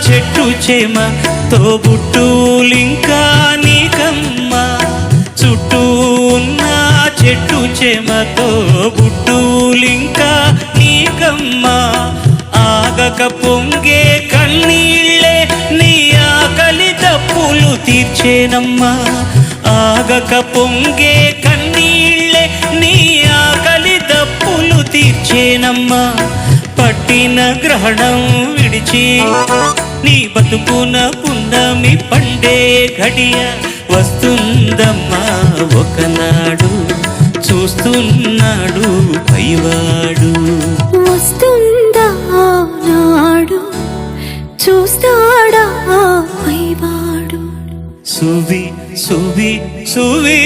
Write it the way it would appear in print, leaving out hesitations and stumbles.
చెట్టు చేమ తోబుట్టులింకా నీకమ్మ చుట్టూ ఉన్న చెట్టు చేమ తోబుట్టులింకా నీకమ్మ ఆగక పొంగే కన్నీళ్ళే నీ ఆకలి తప్పులు తీర్చేనమ్మా ఆగక పొంగే కన్నీళ్ళే నీ ఆకలి తప్పులు తీర్చేనమ్మా పట్టిన గ్రహణం విడిచి నీ బతుకున పున్నమి పండే ఘడియ వస్తుందమ్మా ఒకనాడు చూస్తున్నాడు పైవాడు వస్తుందా నాడు చూస్తాడా పైవాడు సువి సువి సువి